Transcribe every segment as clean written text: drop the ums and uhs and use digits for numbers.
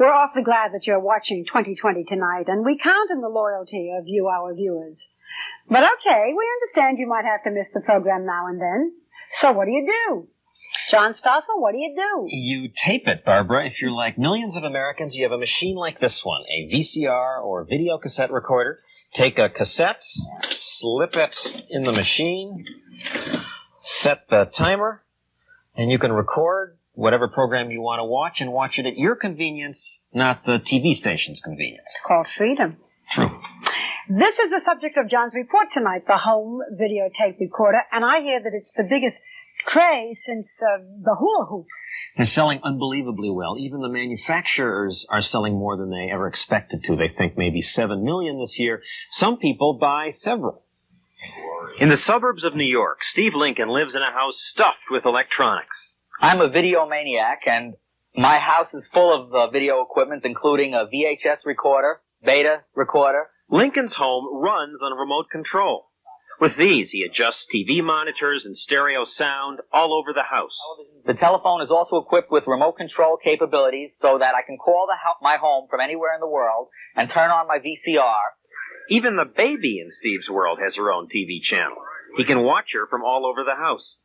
We're awfully glad that you're watching 2020 tonight, and we count on the loyalty of you, our viewers. But okay, we understand you might have to miss the program now and then. So what do you do? John Stossel, what do? You tape it, Barbara. If you're like millions of Americans, you have a machine like this one, a VCR or video cassette recorder. Take a cassette, slip it in the machine, set the timer, and you can record whatever program you want to watch and watch it at your convenience, not the TV station's convenience. It's called freedom. True. This is the subject of John's report tonight, the home videotape recorder, and I hear that it's the biggest craze since the hula hoop. They're selling unbelievably well. Even the manufacturers are selling more than they ever expected to. They think maybe 7 million this year. Some people buy several. In the suburbs of New York, Steve Lincoln lives in a house stuffed with electronics. I'm a video maniac, and my house is full of video equipment, including a VHS recorder, beta recorder. Lincoln's home runs on remote control. With these, he adjusts TV monitors and stereo sound all over the house. The telephone is also equipped with remote control capabilities so that I can call my home from anywhere in the world and turn on my VCR. Even the baby in Steve's world has her own TV channel. He can watch her from all over the house.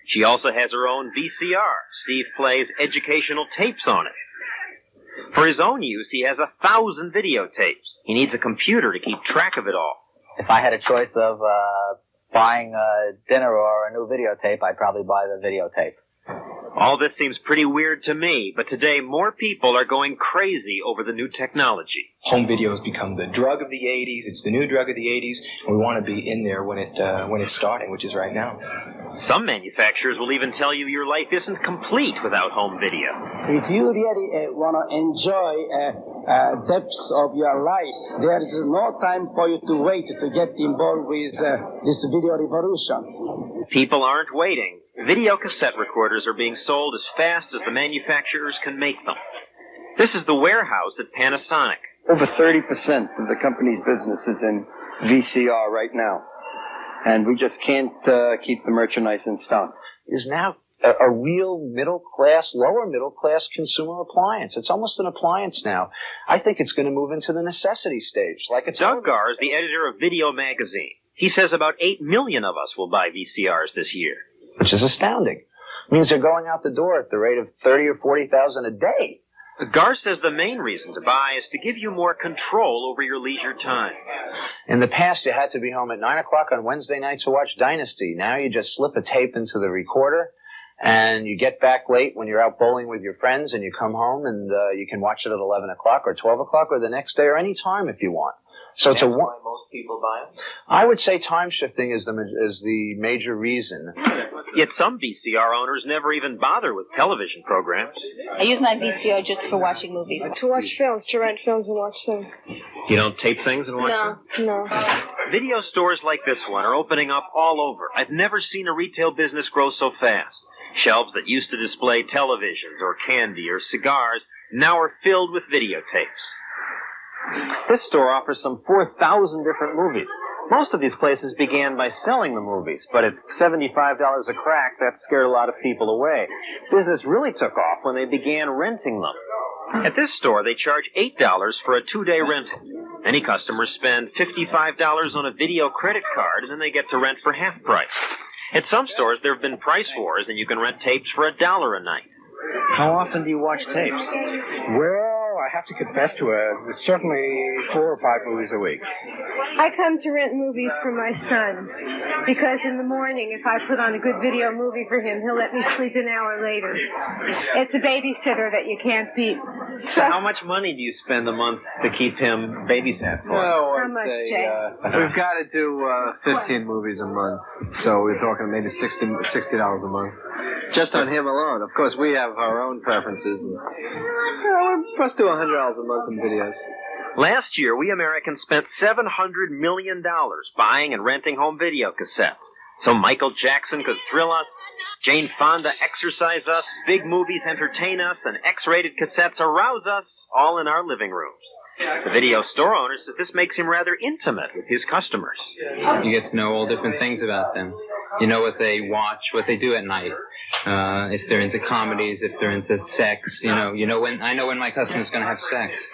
She also has her own VCR. Steve plays educational tapes on it. For his own use, he has 1,000 videotapes. He needs a computer to keep track of it all. If I had a choice of buying dinner or a new videotape, I'd probably buy the videotape. All this seems pretty weird to me, but today more people are going crazy over the new technology. Home video has become the drug of the 80s. It's the new drug of the 80s. And we want to be in there when it's starting, which is right now. Some manufacturers will even tell you your life isn't complete without home video. If you really want to enjoy depths of your life, there is no time for you to wait to get involved with this video revolution. People aren't waiting. Video cassette recorders are being sold as fast as the manufacturers can make them. This is the warehouse at Panasonic. Over 30% of the company's business is in VCR right now. And we just can't keep the merchandise in stock. Is now a real middle-class, lower middle-class consumer appliance. It's almost an appliance now. I think it's going to move into the necessity stage. Doug Garr is the editor of Video Magazine. He says about 8 million of us will buy VCRs this year. Which is astounding. It means they're going out the door at the rate of 30 or 40,000 a day. Garr says the main reason to buy is to give you more control over your leisure time. In the past, you had to be home at 9 o'clock on Wednesday night to watch Dynasty. Now you just slip a tape into the recorder, and you get back late when you're out bowling with your friends, and you come home, and you can watch it at 11 o'clock or 12 o'clock or the next day or any time if you want. So that's why most people buy them? I would say time shifting is the major reason. Yet some VCR owners never even bother with television programs. I use my VCR just for watching movies. To watch films, to rent films and watch them. You don't tape things and watch them? No. Video stores like this one are opening up all over. I've never seen a retail business grow so fast. Shelves that used to display televisions or candy or cigars now are filled with videotapes. This store offers some 4,000 different movies. Most of these places began by selling the movies, but at $75 a crack, that scared a lot of people away. Business really took off when they began renting them. At this store, they charge $8 for a 2-day rental. Many customers spend $55 on a video credit card, and then they get to rent for half price. At some stores, there have been price wars, and you can rent tapes for $1 a night. How often do you watch tapes? Well, I have to confess to certainly 4 or 5 movies a week. I come to rent movies for my son because in the morning, if I put on a good video movie for him, he'll let me sleep an hour later. It's a babysitter that you can't beat. So how much money do you spend a month to keep him babysat for? Oh, How much, Jay? We've got to do 15 movies a month, so we're talking maybe $60 a month. Just on him alone. Of course, we have our own preferences. And, we must do $100 a month in videos. Last year, we Americans spent $700 million buying and renting home video cassettes. So Michael Jackson could thrill us, Jane Fonda exercise us, big movies entertain us, and X-rated cassettes arouse us, all in our living rooms. The video store owner says this makes him rather intimate with his customers. You get to know all different things about them. You know what they watch, what they do at night. If they're into comedies, if they're into sex, I know when my customer's going to have sex.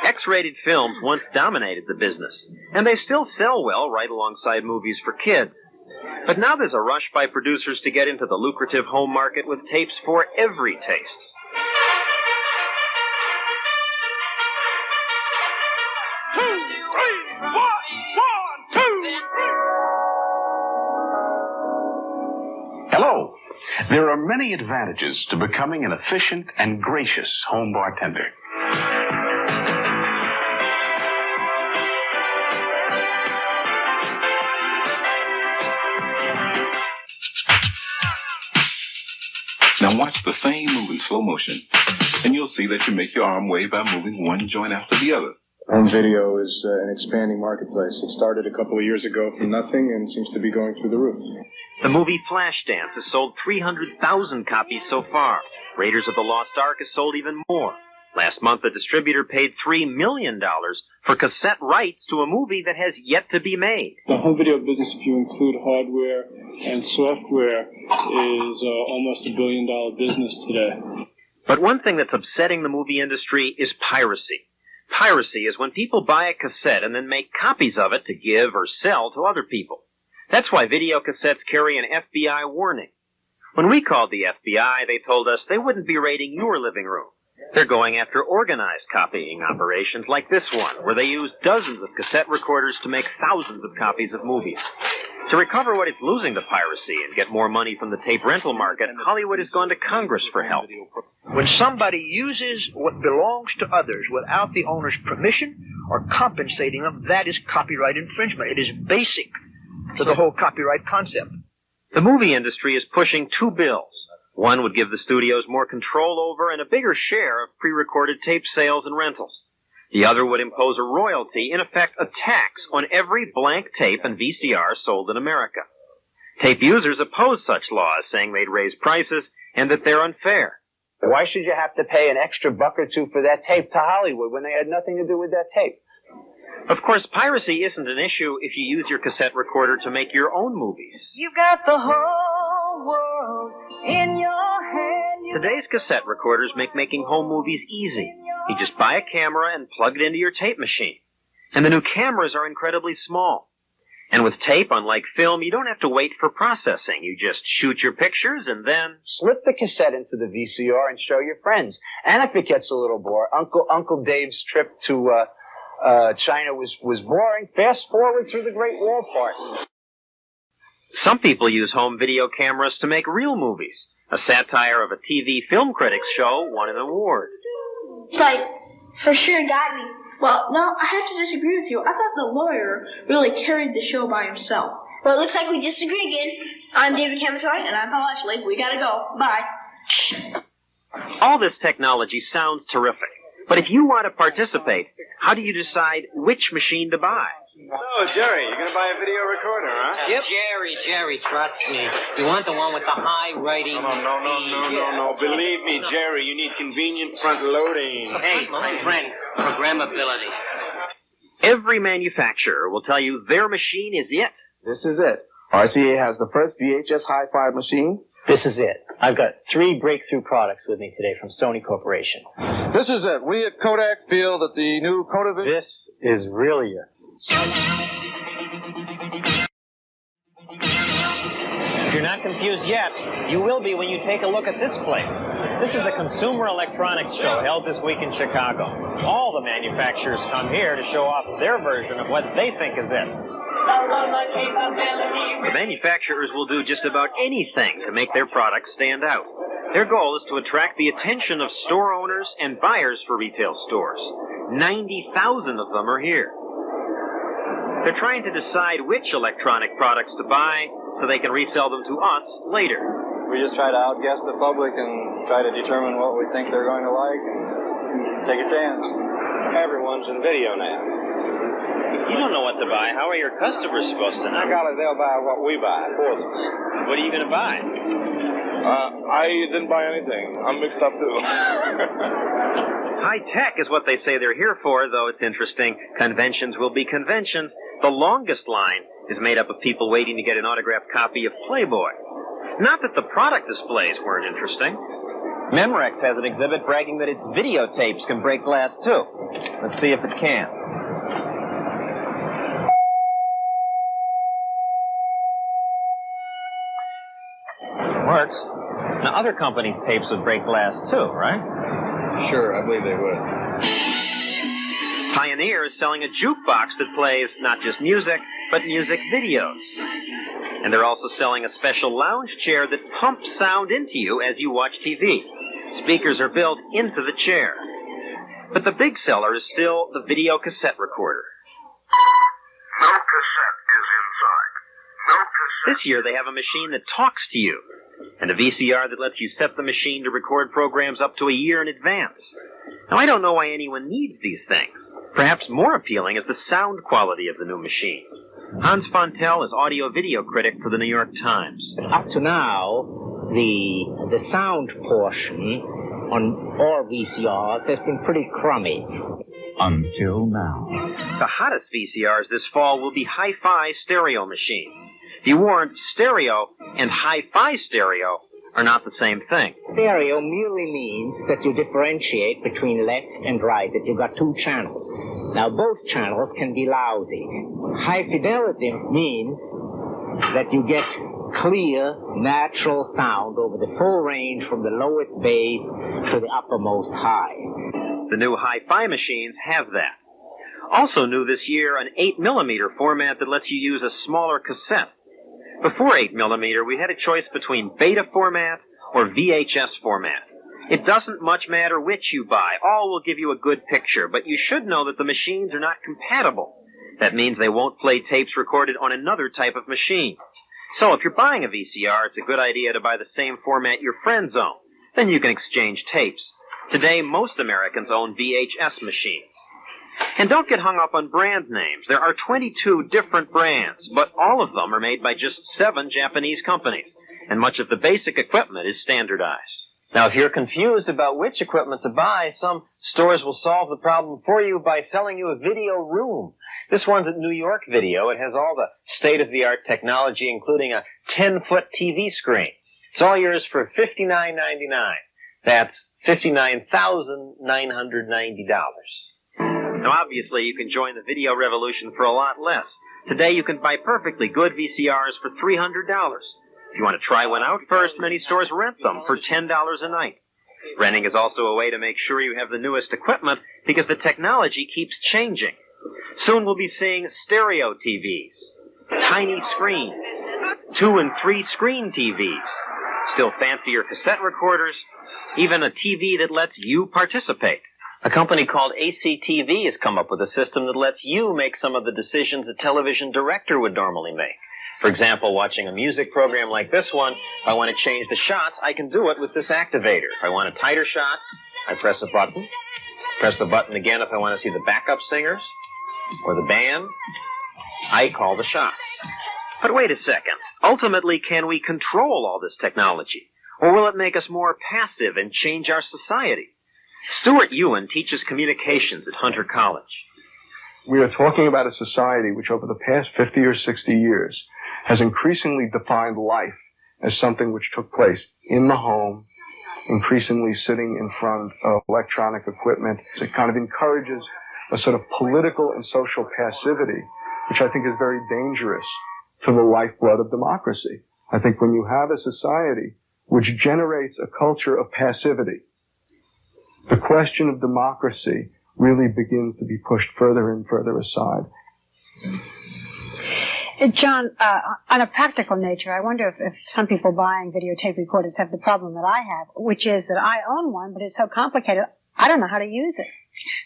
X-rated films once dominated the business, and they still sell well right alongside movies for kids. But now there's a rush by producers to get into the lucrative home market with tapes for every taste. Hello. There are many advantages to becoming an efficient and gracious home bartender. Now watch the same move in slow motion, and you'll see that you make your arm wave by moving one joint after the other. Home video is an expanding marketplace. It started a couple of years ago from nothing and seems to be going through the roof. The movie Flashdance has sold 300,000 copies so far. Raiders of the Lost Ark has sold even more. Last month, the distributor paid $3 million for cassette rights to a movie that has yet to be made. The home video business, if you include hardware and software, is almost $1 billion business today. But one thing that's upsetting the movie industry is piracy. Piracy is when people buy a cassette and then make copies of it to give or sell to other people. That's why video cassettes carry an FBI warning. When we called the FBI, they told us they wouldn't be raiding your living room. They're going after organized copying operations like this one, where they use dozens of cassette recorders to make thousands of copies of movies. To recover what it's losing to piracy and get more money from the tape rental market, Hollywood has gone to Congress for help. When somebody uses what belongs to others without the owner's permission or compensating them, that is copyright infringement. It is basic to the whole copyright concept. The movie industry is pushing two bills. One would give the studios more control over and a bigger share of pre-recorded tape sales and rentals. The other would impose a royalty, in effect a tax, on every blank tape and VCR sold in America. Tape users oppose such laws, saying they'd raise prices and that they're unfair. Why should you have to pay an extra buck or two for that tape to Hollywood when they had nothing to do with that tape? Of course, piracy isn't an issue if you use your cassette recorder to make your own movies. You've got the whole world in your hand. Today's cassette recorders make making home movies easy. You just buy a camera and plug it into your tape machine. And the new cameras are incredibly small. And with tape, unlike film, you don't have to wait for processing. You just shoot your pictures and then slip the cassette into the VCR and show your friends. And if it gets a little boring, Uncle Dave's trip to China was boring. Fast forward through the Great Wall Part. Some people use home video cameras to make real movies. A satire of a TV film critics show won an award. It's like, for sure got me. Well, no, I have to disagree with you. I thought the lawyer really carried the show by himself. Well, it looks like we disagree again. I'm David Camatoy. And I'm Paul Ashley. We gotta go. Bye. All this technology sounds terrific. But if you want to participate, how do you decide which machine to buy? Oh, Jerry, you're going to buy a video recorder, huh? Yep. Jerry, trust me. You want the one with the high writing speed. No. Believe me, Jerry, you need convenient front loading. Hey, my friend, programmability. Every manufacturer will tell you their machine is it. This is it. RCA has the first VHS hi-fi machine. This is it. I've got 3 breakthrough products with me today from Sony Corporation. This is it. We at Kodak feel that the new Kodavision... This is really it. If you're not confused yet, you will be when you take a look at this place. This is the Consumer Electronics Show held this week in Chicago. All the manufacturers come here to show off their version of what they think is it. The manufacturers will do just about anything to make their products stand out. Their goal is to attract the attention of store owners and buyers for retail stores. 90,000 of them are here. They're trying to decide which electronic products to buy so they can resell them to us later. We just try to outguess the public and try to determine what we think they're going to like and take a chance. Everyone's in video now. If you don't know what to buy, how are your customers supposed to know? I got it. They'll buy what we buy for them. What are you going to buy? I didn't buy anything. I'm mixed up, too. High tech is what they say they're here for, though it's interesting. Conventions will be conventions. The longest line is made up of people waiting to get an autographed copy of Playboy. Not that the product displays weren't interesting. Memorex has an exhibit bragging that its videotapes can break glass, too. Let's see if it can. Works. Now, other companies' tapes would break glass, too, right? Sure, I believe they would. Pioneer is selling a jukebox that plays not just music, but music videos. And they're also selling a special lounge chair that pumps sound into you as you watch TV. Speakers are built into the chair. But the big seller is still the video cassette recorder. No cassette is inside. No cassette. This year they have a machine that talks to you, and a VCR that lets you set the machine to record programs up to a year in advance. Now, I don't know why anyone needs these things. Perhaps more appealing is the sound quality of the new machines. Hans Fontel is audio-video critic for the New York Times. Up to now, the sound portion on all VCRs has been pretty crummy. Until now. The hottest VCRs this fall will be hi-fi stereo machines. Be warned, stereo and hi-fi stereo are not the same thing. Stereo merely means that you differentiate between left and right, that you've got two channels. Now, both channels can be lousy. High fidelity means that you get clear, natural sound over the full range from the lowest bass to the uppermost highs. The new hi-fi machines have that. Also new this year, an 8mm format that lets you use a smaller cassette. Before 8mm, we had a choice between beta format or VHS format. It doesn't much matter which you buy. All will give you a good picture, but you should know that the machines are not compatible. That means they won't play tapes recorded on another type of machine. So if you're buying a VCR, it's a good idea to buy the same format your friends own. Then you can exchange tapes. Today, most Americans own VHS machines. And don't get hung up on brand names. There are 22 different brands, but all of them are made by just 7 Japanese companies, and much of the basic equipment is standardized. Now, if you're confused about which equipment to buy, some stores will solve the problem for you by selling you a video room. This one's at New York Video. It has all the state-of-the-art technology, including a 10-foot TV screen. It's all yours for $59.99. That's $59,990. Now, obviously, you can join the video revolution for a lot less. Today, you can buy perfectly good VCRs for $300. If you want to try one out first, many stores rent them for $10 a night. Renting is also a way to make sure you have the newest equipment because the technology keeps changing. Soon we'll be seeing stereo TVs, tiny screens, 2- and 3-screen TVs, still fancier cassette recorders, even a TV that lets you participate. A company called ACTV has come up with a system that lets you make some of the decisions a television director would normally make. For example, watching a music program like this one, if I want to change the shots, I can do it with this activator. If I want a tighter shot, I press a button. Press the button again if I want to see the backup singers or the band. I call the shot. But wait a second. Ultimately, can we control all this technology? Or will it make us more passive and change our society? Stuart Ewan teaches communications at Hunter College. We are talking about a society which over the past 50 or 60 years has increasingly defined life as something which took place in the home, increasingly sitting in front of electronic equipment. It kind of encourages a sort of political and social passivity, which I think is very dangerous to the lifeblood of democracy. I think when you have a society which generates a culture of passivity, the question of democracy really begins to be pushed further and further aside. John, on a practical nature, I wonder if some people buying videotape recorders have the problem that I have, which is that I own one, but it's so complicated, I don't know how to use it.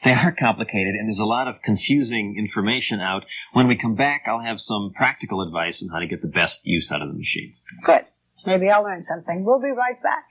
They are complicated, and there's a lot of confusing information out. When we come back, I'll have some practical advice on how to get the best use out of the machines. Good. Maybe I'll learn something. We'll be right back.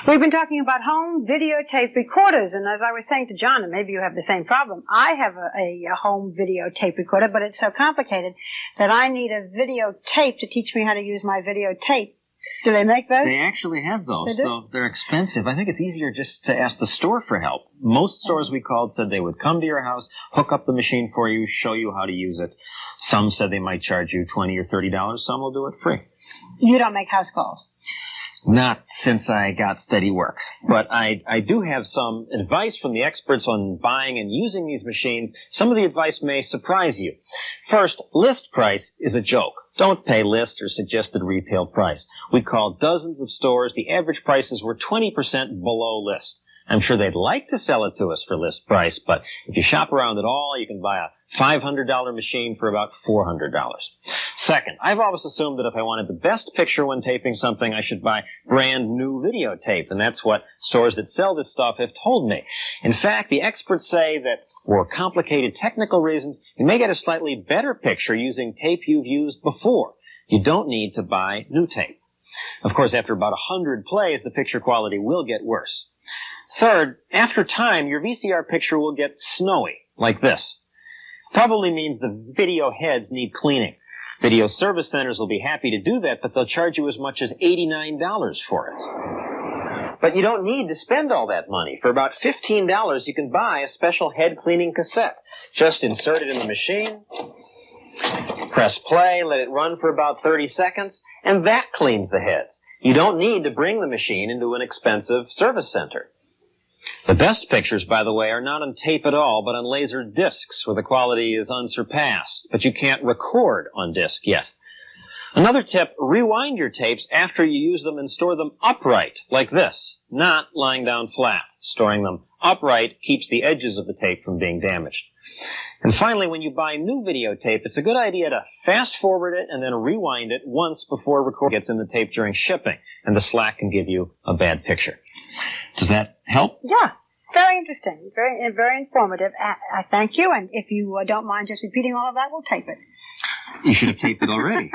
We've been talking about home videotape recorders, and as I was saying to John, and maybe you have the same problem, I have a home videotape recorder, but it's so complicated that I need a videotape to teach me how to use my videotape. Do they make those? They actually have those, They do? so they're expensive. I think it's easier just to ask the store for help. Most stores we called said they would come to your house, hook up the machine for you, show you how to use it. Some said they might charge you $20 or $30. Some will do it free. You don't make house calls. Not since I got steady work. But I do have some advice from the experts on buying and using these machines. Some of the advice may surprise you. First, list price is a joke. Don't pay list or suggested retail price. We called dozens of stores. The average prices were 20% below list. I'm sure they'd like to sell it to us for list price, but if you shop around at all, you can buy a $500 machine for about $400. Second, I've always assumed that if I wanted the best picture when taping something, I should buy brand new videotape, and that's what stores that sell this stuff have told me. In fact, the experts say that for complicated technical reasons, you may get a slightly better picture using tape you've used before. You don't need to buy new tape. Of course, after about 100 plays, the picture quality will get worse. Third, after time, your VCR picture will get snowy, like this. Probably means the video heads need cleaning. Video service centers will be happy to do that, but they'll charge you as much as $89 for it. But you don't need to spend all that money. For about $15, you can buy a special head cleaning cassette. Just insert it in the machine, press play, let it run for about 30 seconds, and that cleans the heads. You don't need to bring the machine into an expensive service center. The best pictures, by the way, are not on tape at all, but on laser discs, where the quality is unsurpassed. But you can't record on disc yet. Another tip, rewind your tapes after you use them and store them upright, like this, not lying down flat. Storing them upright keeps the edges of the tape from being damaged. And finally, when you buy new videotape, it's a good idea to fast forward it and then rewind it once before recording gets in the tape during shipping, and the slack can give you a bad picture. Does that help? Yeah. Very interesting. Very informative. I thank you. And if you don't mind just repeating all of that, we'll tape it. You should have taped it already.